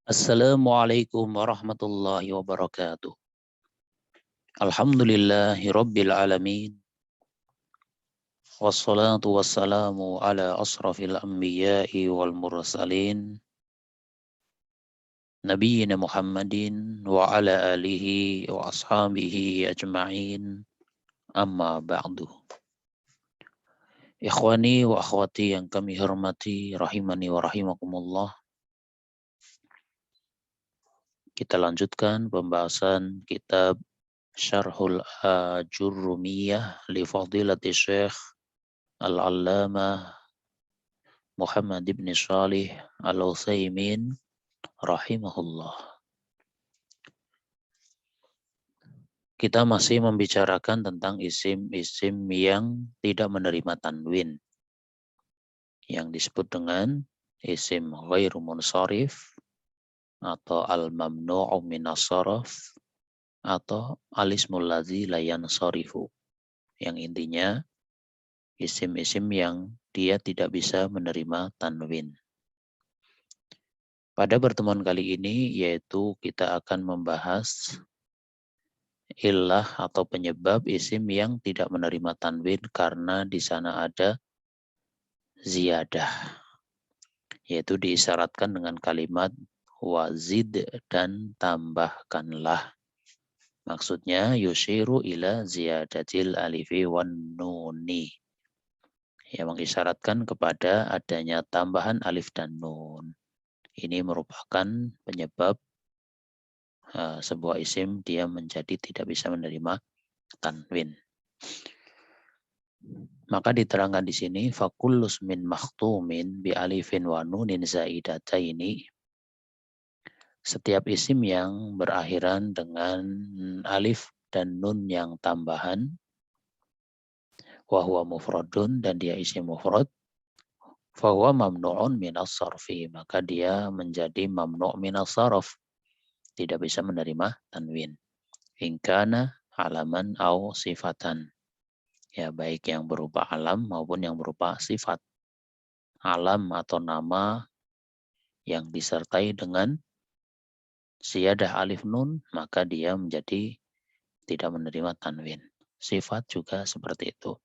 Assalamualaikum warahmatullahi wabarakatuh. Alhamdulillahi rabbil alamin. Wassalatu wassalamu ala asrafil anbiya'i wal mursalin. Nabiyyina Muhammadin wa ala alihi wa ashabihi ajma'in. Amma ba'du. Ikhwani wa akhwati yang kami hormati, rahimani wa rahimakumullah. Kita lanjutkan pembahasan kitab Syarhul Ajurrumiyah li Fadilati Syekh Al-Allamah Muhammad ibn Shalih Al-Utsaimin rahimahullah. Kita masih membicarakan tentang isim-isim yang tidak menerima tanwin, yang disebut dengan isim ghairu munsharif atau al-mamnu'u minas sarf atau al-ismul ladzi la yansarifu. Yang intinya isim-isim yang dia tidak bisa menerima tanwin. Pada pertemuan kali ini yaitu kita akan membahas illah atau penyebab isim yang tidak menerima tanwin karena di sana ada ziyadah, yaitu diisyaratkan dengan kalimat wazid dan tambahkanlah. Maksudnya yushiru ila ziyadatil alifi wan nuni, yang mengisyaratkan kepada adanya tambahan alif dan nun. Ini merupakan penyebab sebuah isim dia menjadi tidak bisa menerima tanwin. Maka diterangkan di sini fakullus min makhtumin bi alifin wa nunin zaidataini. Setiap isim yang berakhiran dengan alif dan nun yang tambahan, wa huwa mufradun, dan dia isim mufrad, fa huwa mamnu'un minas sarfi, maka dia menjadi mamnu' minas sarf, tidak bisa menerima tanwin. Ingkana alaman au sifatan. Ya, baik yang berupa alam maupun yang berupa sifat. Alam atau nama yang disertai dengan ziyadah alif nun, maka dia menjadi tidak menerima tanwin. Sifat juga seperti itu.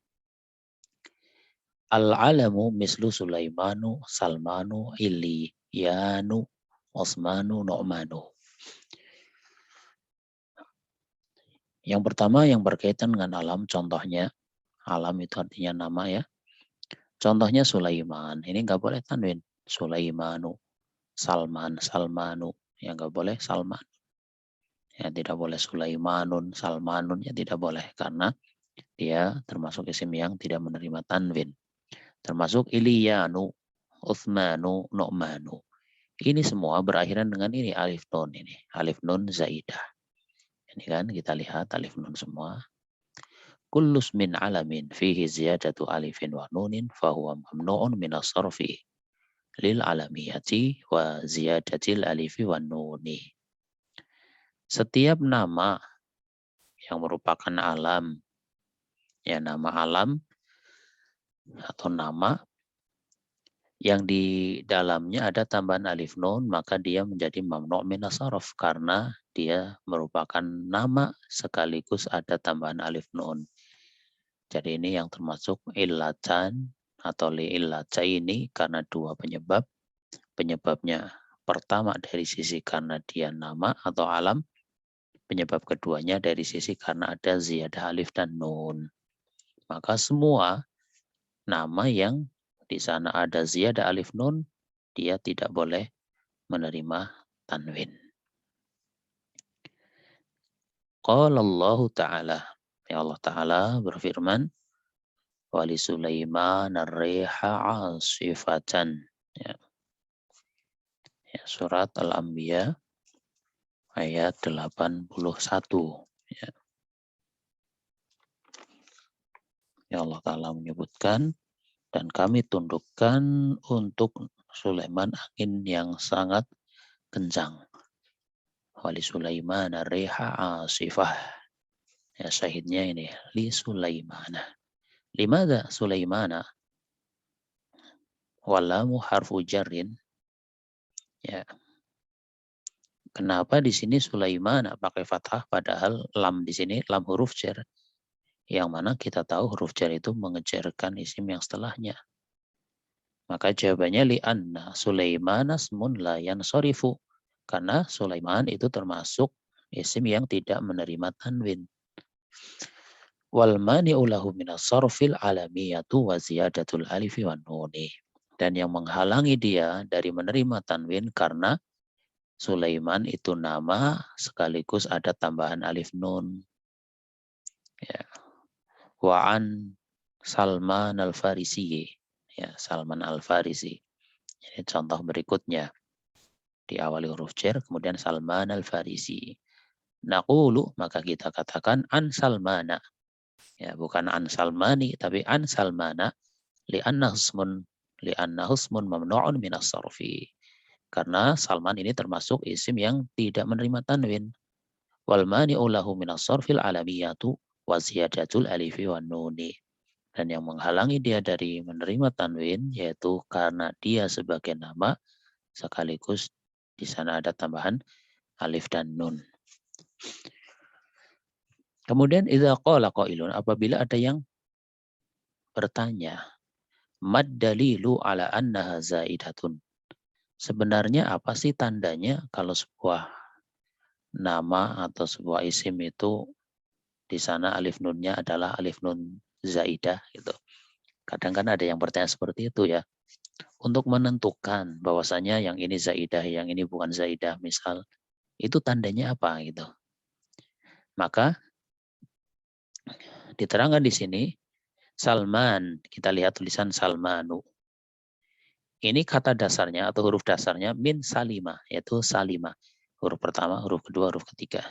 Al-alamu mislu Sulaimanu, Salmanu, Iliyanu, Osmanu, Nu'manu. Yang pertama yang berkaitan dengan alam, contohnya, alam itu artinya nama ya. Contohnya Sulaiman, ini nggak boleh tanwin. Sulaimanu, Salman, Salmanu, ya nggak boleh Salman. Ya tidak boleh Sulaimanun, Salmanun, ya tidak boleh karena dia termasuk isim yang tidak menerima tanwin. Termasuk Iliyanu, Uthmanu, Nu'manu. Ini semua berakhiran dengan ini alif nun ini, alif nun zaidah. Ini kan kita lihat alif nun semua. Kullus min alamin fihi ziyadatu alifin wa nunin fahuwa mamnu'un minas sarfi lil alamiyati wa ziyadatil alifi wa nuni. Setiap nama yang merupakan alam, ya nama alam atau nama yang di dalamnya ada tambahan alif nun, maka dia menjadi mamnu' minas sarf karena dia merupakan nama sekaligus ada tambahan alif nun. Jadi ini yang termasuk illatan atau li'illataini karena dua penyebab. Penyebabnya pertama dari sisi karena dia nama atau alam. Penyebab keduanya dari sisi karena ada ziyadah alif dan nun. Maka semua nama yang di sana ada ziyadah alif nun, dia tidak boleh menerima tanwin. Qala Allah Ta'ala. Ya Allah Ta'ala berfirman, Wali Sulaiman ar-riha asifatan. Ya. Ya, surat Al-Anbiya ayat 81. Ya. Ya Allah Ta'ala menyebutkan, dan kami tundukkan untuk Sulaiman angin yang sangat kencang. Wali Sulaiman ar-riha asifah. Ya, syahidnya ini li Sulaimana. Limada Sulaimana? Walamu harfu jarrin. Ya. Kenapa di sini Sulaiman pakai fathah padahal lam di sini lam huruf jar, yang mana kita tahu huruf jar itu mengejarkan isim yang setelahnya. Maka jawabannya li'anna Sulaiman asmun la yansarifu. Karena Sulaiman itu termasuk isim yang tidak menerima tanwin. Wal mani'u lahu minas sarfil alamiyatu wa ziyadatul alifi wan nuni. Dan yang menghalangi dia dari menerima tanwin karena Sulaiman itu nama sekaligus ada tambahan alif nun. Ya. Wa an Salman al-Farisi. Ya, Salman al-Farisi. Ini contoh berikutnya. Diawali huruf jar, kemudian Salman al-Farisi. Naqulu, maka kita katakan an Salmana. Ya, bukan an Salmani, tapi an Salmana. Li'anna husmun mamnu'un minas sarfi. Karena Salman ini termasuk isim yang tidak menerima tanwin. Wal mani'u lahu minas sarfil alamiyatu wa ziyadatul alifi wan nuni. Dan yang menghalangi dia dari menerima tanwin yaitu karena dia sebagai nama sekaligus di sana ada tambahan alif dan nun. Kemudian idza qala qailun, apabila ada yang bertanya, mad dalilu ala annaha zaidatun. Sebenarnya apa sih tandanya kalau sebuah nama atau sebuah isim itu di sana alif nunnya adalah alif nun zaidah gitu. Kadang kan ada yang bertanya seperti itu ya. Untuk menentukan bahwasanya yang ini zaidah, yang ini bukan zaidah misal, itu tandanya apa gitu. Maka diterangkan di sini Salman, kita lihat tulisan Salmanu. Ini kata dasarnya atau huruf dasarnya min salima, yaitu salima. Huruf pertama, huruf kedua, huruf ketiga.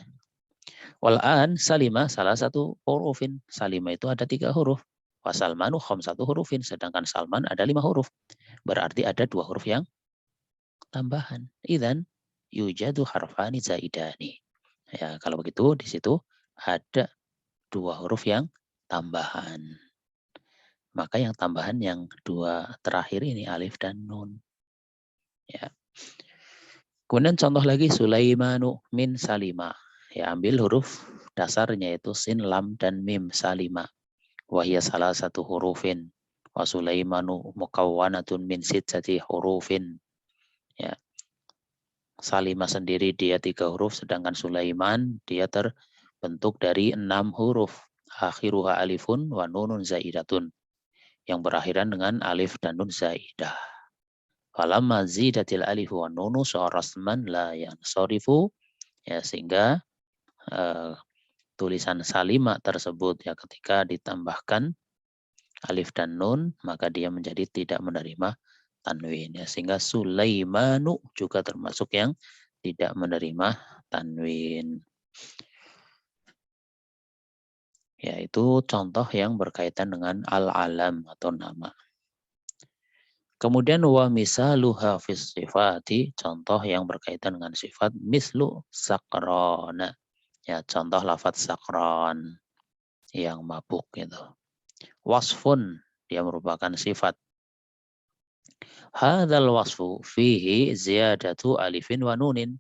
Wal'an salima salah satu hurufin. Salima itu ada 3 huruf. Wasalmanu khamsatu hurufin. Sedangkan Salman ada 5 huruf. Berarti ada 2 huruf yang tambahan. Idzan yujadu harfani zaidani. Ya, kalau begitu di situ ada 2 huruf yang tambahan. Maka yang tambahan yang 2 terakhir ini alif dan nun. Ya. Kemudian contoh lagi Sulaimanu min salima. Ya, ambil huruf dasarnya itu sin, lam, dan mim salima. Wahia salah satu hurufin. Wa Sulaimanu mukawwanatun min sittati hurufin. Ya. Salima sendiri dia 3 huruf, sedangkan Sulaiman dia terbentuk dari 6 huruf. Akhiruha alifun wa nunun zaidatun. Yang berakhiran dengan alif dan nun zaidah. Falamma zidatil alif wa nunu sharasman la yansarifu. Ya, sehingga tulisan salima tersebut ya ketika ditambahkan alif dan nun maka dia menjadi tidak menerima tanwin ya, sehingga Sulaimanu juga termasuk yang tidak menerima tanwin. Yaitu contoh yang berkaitan dengan al-alam atau nama. Kemudian wa misaluha fis sifati, contoh yang berkaitan dengan sifat mislu sakrona. Ya, contoh lafaz sakron yang mabuk gitu. Wasfun, dia merupakan sifat. Hadzal wasfu fihi ziyadatu alifin wa nunin.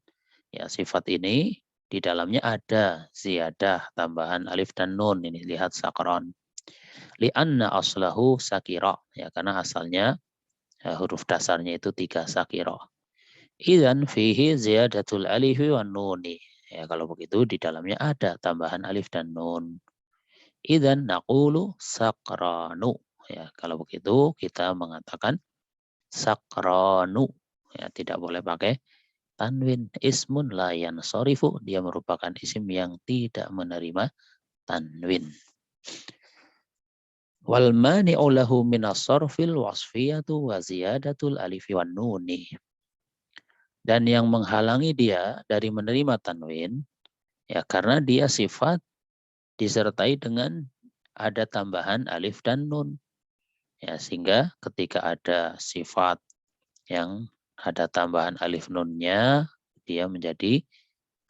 Ya, sifat ini di dalamnya ada ziyadah tambahan alif dan nun. Ini lihat sakron. Li'anna aslahu sakira. Ya, karena asalnya ya, huruf dasarnya itu 3 sakira. Idzan fihi ziyadatul alifi wan nuni. Ya, kalau begitu di dalamnya ada tambahan alif dan nun. Idzan naqulu sakranu. Ya, kalau begitu kita mengatakan sakranu. Ya, tidak boleh pakai tanwin. Ismun la yansarifu, dia merupakan isim yang tidak menerima tanwin. Wal mani'u lahu minas sarfil wasfiyatu wa ziyadatul alifi wan nuni. Dan yang menghalangi dia dari menerima tanwin ya karena dia sifat disertai dengan ada tambahan alif dan nun. Ya, sehingga ketika ada sifat yang ada tambahan alif nunnya, dia menjadi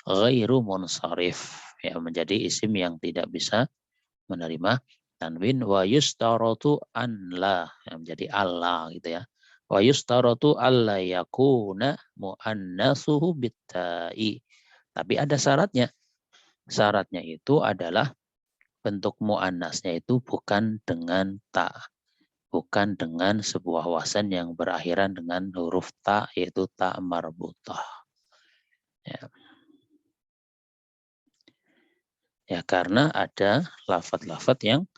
ghairu munsharif, ya, menjadi isim yang tidak bisa menerima tanwin. Wa yustaratu an la, ya, menjadi Allah gitu ya. Wa yustaratu alla yakuna muannasuhu bitta'i. Tapi ada syaratnya. Syaratnya itu adalah bentuk muannasnya itu bukan dengan ta, bukan dengan sebuah wasan yang berakhiran dengan huruf ta, yaitu ta marbutah. Ya. Ya, karena ada lafadz-lafadz yang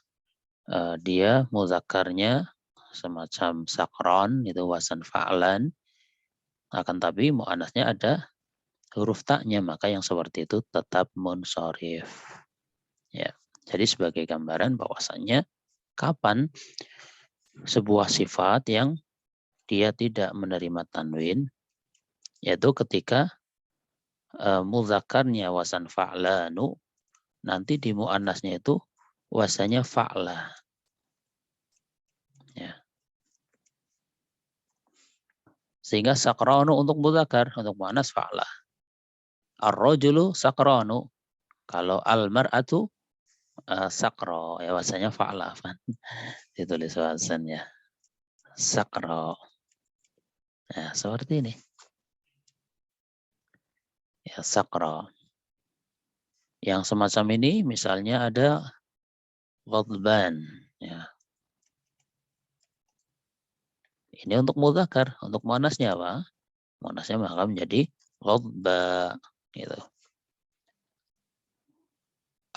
dia muzakarnya semacam sakron, itu wasan fa'lan, akan tapi muannasnya ada huruf taknya, maka yang seperti itu tetap munsharif. Ya. Jadi sebagai gambaran bahwasannya kapan sebuah sifat yang dia tidak menerima tanwin, yaitu ketika muzakarnya wasan fa'lanu, nanti di muannasnya itu wasannya fa'la. Ya. Sehingga sakronu untuk muzakar, untuk muannas fa'la. Ar-rajulu sakronu. Kalau al-mar'atu sakro, ya wasannya fa'la. Ditulis wasannya sakro. Nah, seperti ini. Ya, sakro. Yang semacam ini misalnya ada ghadban. Ya. Ini untuk mudzakkar, untuk muannasnya apa? Muannasnya maka menjadi ghadba gitu.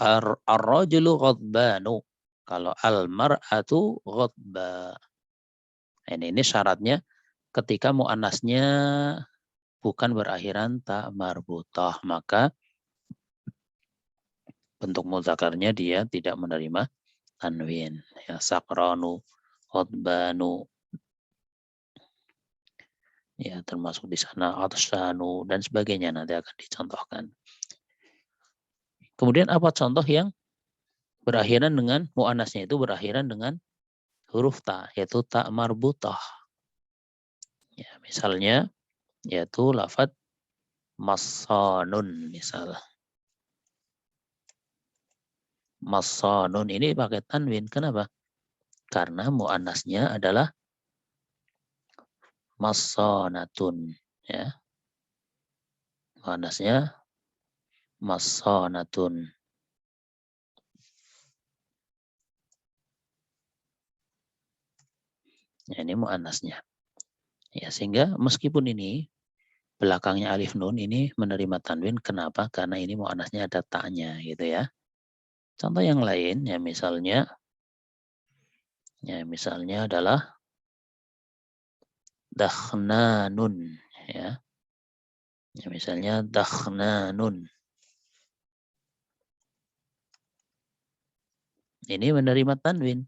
Ar-rajulu ghadbanu. Kalau al-mar'atu ghadba. Ini syaratnya ketika muannasnya bukan berakhiran ta marbutah, maka bentuk mudzakarnya dia tidak menerima tanwin. Ya, sakranu, ghadbanu. Ya, termasuk di sana atshanu dan sebagainya nanti akan dicontohkan. Kemudian apa contoh yang berakhiran dengan muannasnya itu berakhiran dengan huruf ta, yaitu ta marbutah. Ya, misalnya yaitu lafadz masanun misal. Masanun ini pakai tanwin. Kenapa? Karena muannasnya adalah masanatun, ya. Muannasnya masanatun. Ya, ini muannasnya. Ya, sehingga meskipun ini belakangnya alif nun ini menerima tanwin, kenapa? Karena ini muannasnya ada ta'nya gitu ya. Contoh yang lain ya misalnya adalah dakhnanun ya. Ya misalnya dakhnanun. Ini menerima tanwin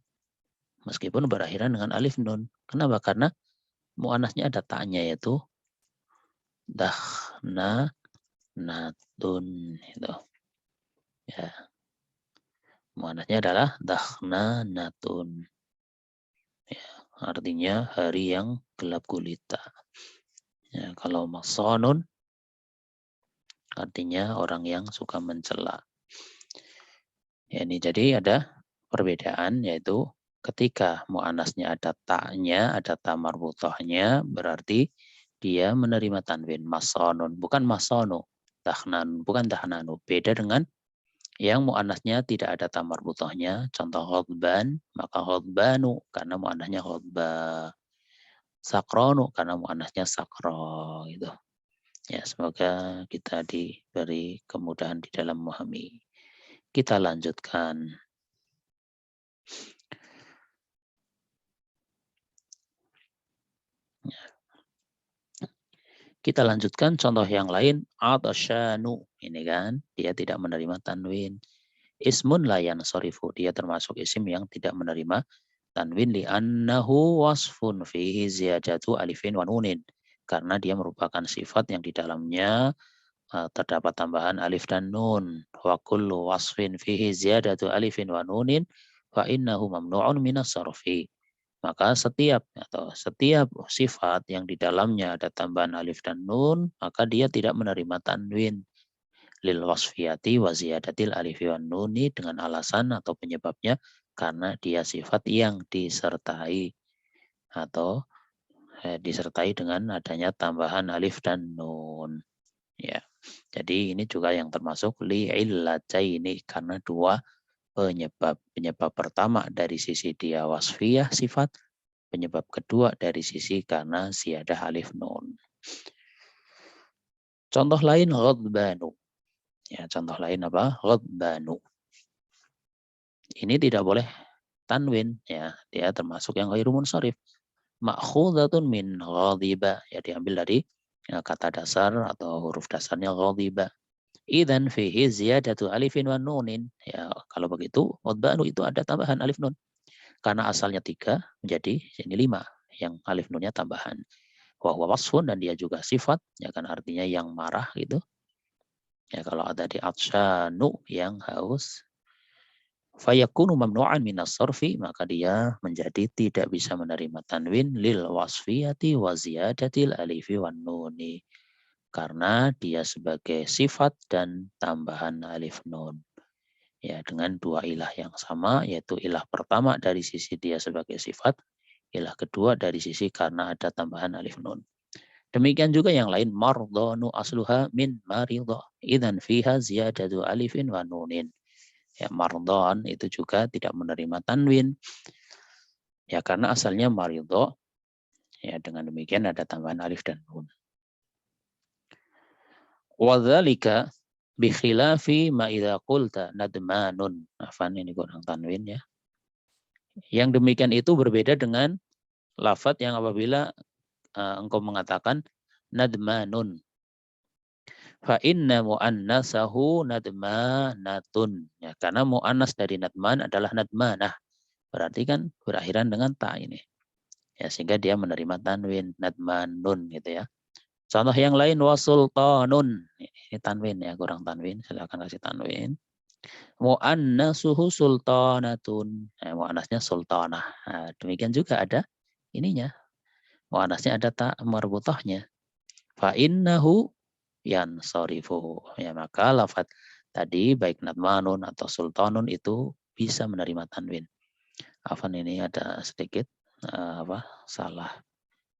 meskipun berakhiran dengan alif nun. Kenapa? Karena muannasnya ada ta'nya yaitu dakhnanatun itu. Ya. Muannasnya adalah dakhnanatun. Ya, artinya hari yang gelap gulita. Ya, kalau masonun artinya orang yang suka mencela. Ya, ini jadi ada perbedaan yaitu ketika muannasnya ada ta'nya, ada ta marbutahnya, berarti dia menerima tanwin masonun, bukan masono. Dahnan, bukan dahnanu. Beda dengan yang muannasnya tidak ada ta marbutahnya, contoh ghadban, maka ghadbanu karena muannasnya ghadba. Sakronu karena muannasnya sakro gitu. Ya, semoga kita diberi kemudahan di dalam memahami. Kita lanjutkan. Kita lanjutkan contoh yang lain. Atasyanu. Ini kan, dia tidak menerima tanwin. Ismun layan sorifu. Dia termasuk isim yang tidak menerima tanwin li'annahu wasfun fihi ziyadatu alifin wa nunin. Karena dia merupakan sifat yang di dalamnya terdapat tambahan alif dan nun. Wa kullu wasfin fihi ziyadatu alifin wa nunin fa innahu mamnu'un minas sarfi. Maka setiap sifat yang di dalamnya ada tambahan alif dan nun, maka dia tidak menerima tanwin lil wasfiyati wa ziyadatil alif wan nuni dengan alasan atau penyebabnya karena dia sifat yang disertai disertai dengan adanya tambahan alif dan nun. Ya. Jadi ini juga yang termasuk li'illataini karena dua penyebab. Penyebab pertama dari sisi dia wasfiyah sifat, penyebab kedua dari sisi karena ziyadah alif nun. Contoh lain ghadbanu. Ya, contoh lain apa? Ghadbanu. Ini tidak boleh tanwin, ya. Dia termasuk yang ghairu munsharif. Ma'khudhatun min ghadiba, ya diambil dari kata dasar atau huruf dasarnya ghadiba. Idzan fihi ziyadatu alifin wa nunin. Ya, kalau begitu ghadbanu itu ada tambahan alif nun. Karena asalnya 3 menjadi ini 5 yang alif nunnya tambahan. Wa huwa wasfun dan dia juga sifat, ya kan artinya yang marah gitu. Ya kalau ada di atsyanu yang haus, fayakunu mamnu'an minas sarfi, maka dia menjadi tidak bisa menerima tanwin lil wasfiyati wa ziyadatil alifi wan nuni. Karena dia sebagai sifat dan tambahan alif nun. Ya, dengan dua ilah yang sama, yaitu ilah pertama dari sisi dia sebagai sifat, ilah kedua dari sisi karena ada tambahan alif nun. Demikian juga yang lain, mardhanu asluha min maridha, idzan fiha ziyadatu alifin wa nunin. Ya, mardhan itu juga tidak menerima tanwin. Ya, karena asalnya maridha, ya dengan demikian ada tambahan alif dan nun. Wa dzalika bi khilafi ma idza qulta nadmanun. Afan ini kurang tanwin ya. Yang demikian itu berbeda dengan lafadz yang apabila engkau mengatakan nadmanun. Fa inna mu'annasahu nadmanatun. Ya, karena mu'annas dari nadman adalah nadmanah. Berarti kan berakhiran dengan ta ini. Ya, sehingga dia menerima tanwin nadmanun gitu ya. Contoh yang lain wasultanun. Ini tanwin ya, kurang tanwin. Silakan kasih tanwin. Mu'annasuhu sultanatun. Mu'annasnya sultanah. Nah, demikian juga ada ininya. Mu'annasnya ada ta marbutahnya. Fa innahu yansarifu. Ya, maka lafaz tadi baik nadmanun atau sultanun itu bisa menerima tanwin. Afan ini ada sedikit salah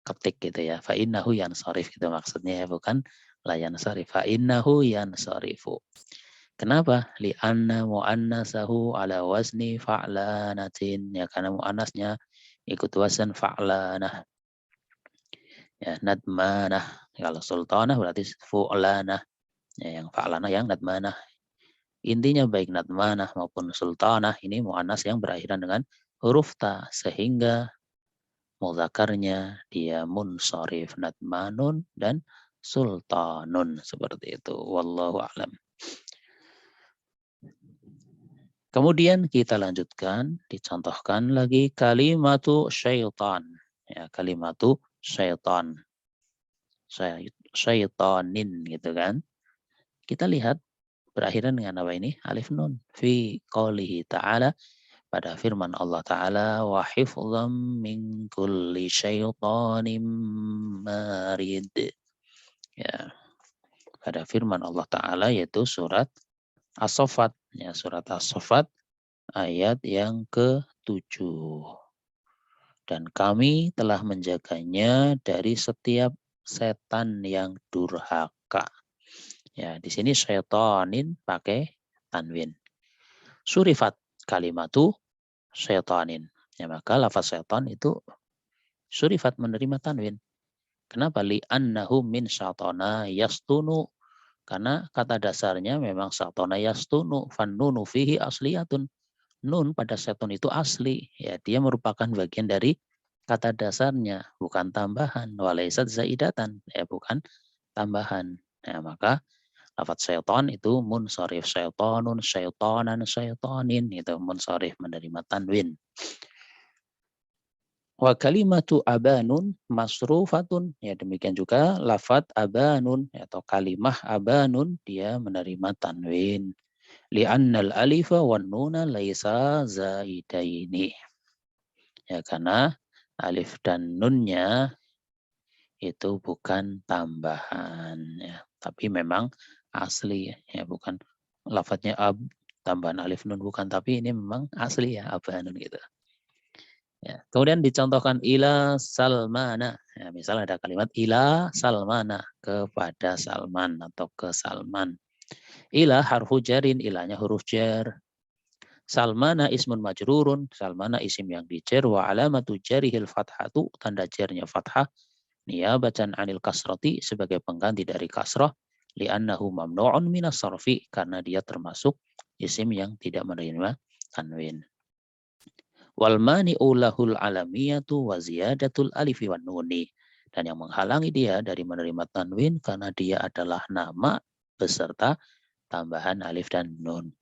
ketik gitu ya. Fa innahu yansarif itu maksudnya ya, bukan la yansarif. Fa innahu yansarifu. Kenapa? Li'anna mu'annasahu ala wazni fa'lanatin. Ya, karena mu'annasnya ikut wazan fa'lanah. Ya, nadmanah. Kalau sultanah berarti fu'lanah. Ya, yang fa'lanah yang nadmanah. Intinya baik nadmanah maupun sultanah ini mu'annas yang berakhiran dengan huruf ta. Sehingga mudzakarnya dia munsharif, nadmanun dan sultanun. Seperti itu. Wallahu a'lam. Kemudian kita lanjutkan, dicontohkan lagi kalimatu syaitan. Ya, kalimatu syaitan. Syaitanin gitu kan. Kita lihat berakhiran dengan apa ini? Alif nun. Fi qoulihi ta'ala, pada firman Allah Ta'ala, wa hifdzam min kulli syaitanim marid. Ya, pada firman Allah Ta'ala yaitu surat As-Saffat. Ya, surat As-Saffat ayat yang ke-7. Dan kami telah menjaganya dari setiap setan yang durhaka. Ya, di sini syaitanin pakai tanwin. Surifat kalimatu syaitanin. Ya, maka lafaz syaitan itu surifat menerima tanwin. Kenapa? Li'annahu min syaitana yastunu. Karena kata dasarnya memang syaitana yastunu. Fannunu fihi asliyatun. Nun pada syaitan itu asli. Ya, dia merupakan bagian dari kata dasarnya, bukan tambahan. Walaisat zaidatan. Ya, bukan tambahan. Ya, maka lafaz syaitan itu munsharif, syaitanun, syaitanan, syaitanin, itu munsharif menerima tanwin. Wa kalimatu abanun masrufatun, ya demikian juga lafaz abanun atau kalimah abanun dia menerima tanwin. Li'annal alifa wan nuna laisa zaidaini. Ya, karena alif dan nunnya itu bukan tambahan ya, tapi memang asli ya, bukan lafadznya ab tambahan alif nun bukan, tapi ini memang asli ya abanun gitu. Ya, kemudian dicontohkan ila salmana. Ya, misal ada kalimat ila Salmana, kepada Salman atau ke Salman. Ila harfu jarin, ilahnya huruf jar. Salmana ismun majrurun, Salmana isim yang dijar, wa alamatu jarihil fathatu, tanda jarnya fathah, niyabatan anil kasrati, sebagai pengganti dari kasrah, li'annahu mamnu'un minas sarfi, karena dia termasuk isim yang tidak menerima tanwin. Wal mani'u lahul alamiyatu wa ziyadatul alifi wan nuni. Dan yang menghalangi dia dari menerima tanwin karena dia adalah nama beserta tambahan alif dan nun.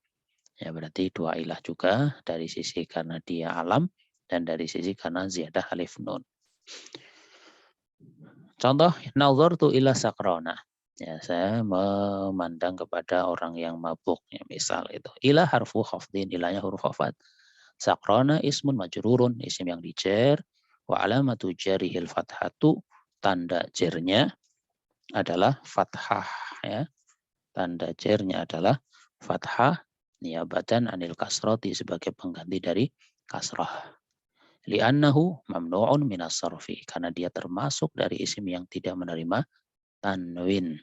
Ya, berarti dua ilah juga, dari sisi karena dia alam dan dari sisi karena ziyadah alif nun. Contoh, nazartu ila sakrona. Ya, saya memandang kepada orang yang mabuk. Ya, misal itu. Ila harfu khafdin, ilahnya huruf khafat. Sakrona ismun majrurun, isim yang dijer. Wa alamatu jarihil fathatu, tanda jernya adalah fathah. Ya. Tanda jernya adalah fathah, niyabatan anil kasrati, sebagai pengganti dari kasrah. Li'annahu mamnu'un minas sarfi, karena dia termasuk dari isim yang tidak menerima tanwin.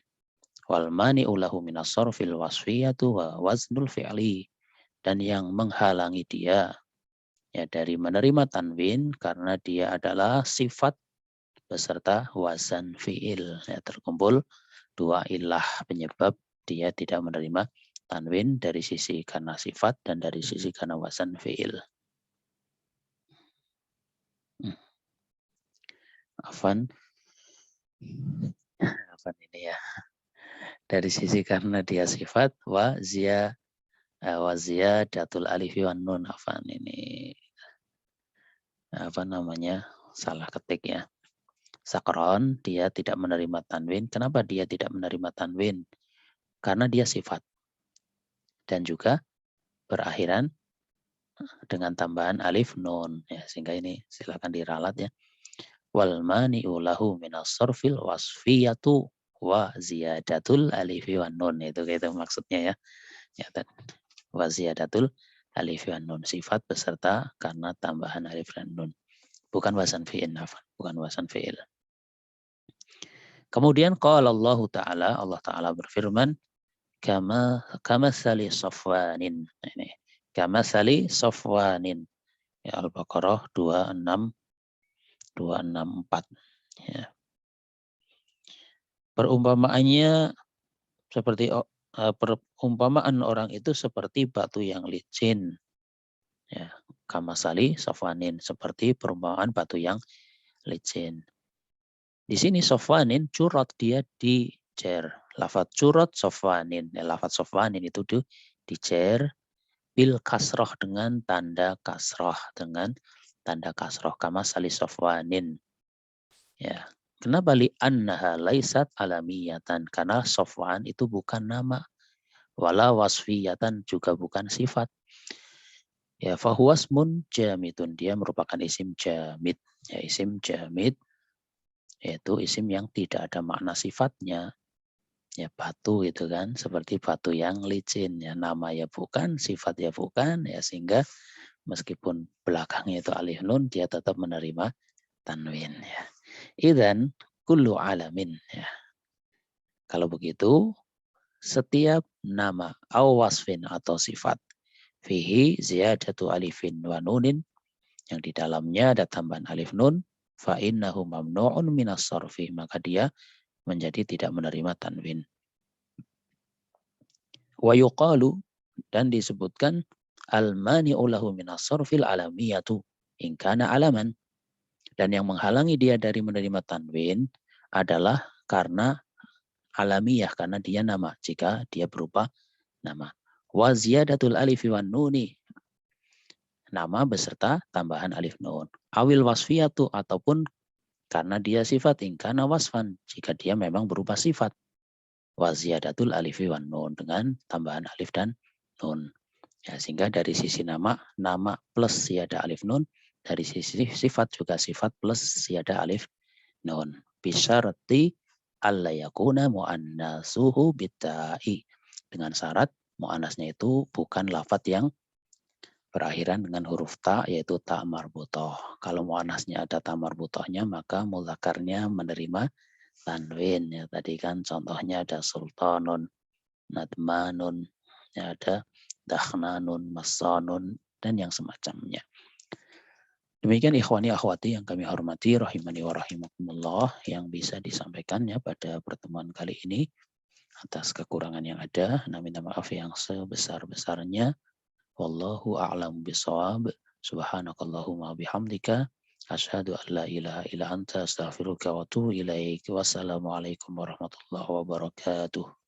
Wal mani'u lahu minas sarfil wasfiyatu wa waznul fi'li. Dan yang menghalangi dia ya dari menerima tanwin karena dia adalah sifat beserta wazan fi'il. Ya, terkumpul dua ilah penyebab dia tidak menerima tanwin, dari sisi karena sifat dan dari sisi karena wazan fi'il. Afan ini ya. Dari sisi karena dia sifat wa ziyadatul alifi wan nun. Afan ini apa namanya? Salah ketik ya. Sakron, dia tidak menerima tanwin. Kenapa dia tidak menerima tanwin? Karena dia sifat. Dan juga berakhiran dengan tambahan alif nun. Ya, sehingga ini silakan diralat ya. Wal mani'u lahu minas sarfil wasfiyatu wa ziyadatul alifi wan nun. Itu maksudnya ya. Ya, wa ziyadatul alif wan nun, sifat beserta karena tambahan alif dan nun. Bukan wasan fi'il, bukan wasan fi'il. Kemudian qala Allah Ta'ala berfirman, kama sali safwanin. Ini kama sali safwanin. Ya, Al-Baqarah 264. Ya. Perumpamaannya seperti perumpamaan orang itu seperti batu yang licin. Ya, kama sali safwanin, seperti perumpamaan batu yang licin. Di sini sofwanin, curot, dia dijer. Lafat curot sofwanin. Ya, lafat sofwanin itu dijer bil kasroh, dengan tanda kasroh. Dengan tanda kasroh. Kama sali sofwanin. Ya. Kenapa li'annaha laisat alamiyatan? Karena sofwan itu bukan nama. Wala wasfiyatan, juga bukan sifat. Ya, fahuwasmun jamidun. Dia merupakan isim jamid. Ya, isim jamid yaitu isim yang tidak ada makna sifatnya. Ya, batu itu kan, seperti batu yang licin. Ya, nama ya bukan, sifat ya bukan. Ya, sehingga meskipun belakangnya itu alif nun, dia tetap menerima tanwin. Ya. Idzan kullu alamin. Ya. Kalau begitu, setiap nama au wasfin atau sifat fihi ziyadatu alifin wa nunin, yang di dalamnya ada tambahan alif nun, fa innahu mamnu'un minas sarfi, maka dia menjadi tidak menerima tanwin. Wa yuqalu, dan disebutkan al-mani'u lahu minas sarfil alamiyatu in kana alaman, dan yang menghalangi dia dari menerima tanwin adalah karena alamiyah, karena dia nama, jika dia berupa nama. Wa ziyadatul alifi wan nuni, nama beserta tambahan alif nun. Awil wasfiyatu, ataupun karena dia sifat, ingkana wasfan, jika dia memang berupa sifat. Wa ziyadatul alifi wan nun, dengan tambahan alif dan nun. Ya, sehingga dari sisi nama plus siada alif nun, dari sisi sifat juga sifat plus siada alif nun. Bisyarti alla yakuna muannasuhu bitta'i, dengan syarat muannasnya itu bukan lafat yang berakhiran dengan huruf ta, yaitu ta marbutoh. Kalau muannasnya ada ta marbutohnya, maka mudzakarnya menerima tanwin. Ya, tadi kan contohnya ada sultanun, nadmanun, ya, ada dakhnanun, massanun, dan yang semacamnya. Demikian ikhwani akhwati yang kami hormati, rahimani wa rahimakumullah, yang bisa disampaikan ya pada pertemuan kali ini. Atas kekurangan yang ada, minta maaf yang sebesar-besarnya. Wallahu a'lam bishawab. Subhanakallahumma bihamdika. Asyhadu an la ilaha illa anta astaghfiruka wa atubu ilaik. Wassalamualaikum warahmatullahi wabarakatuh.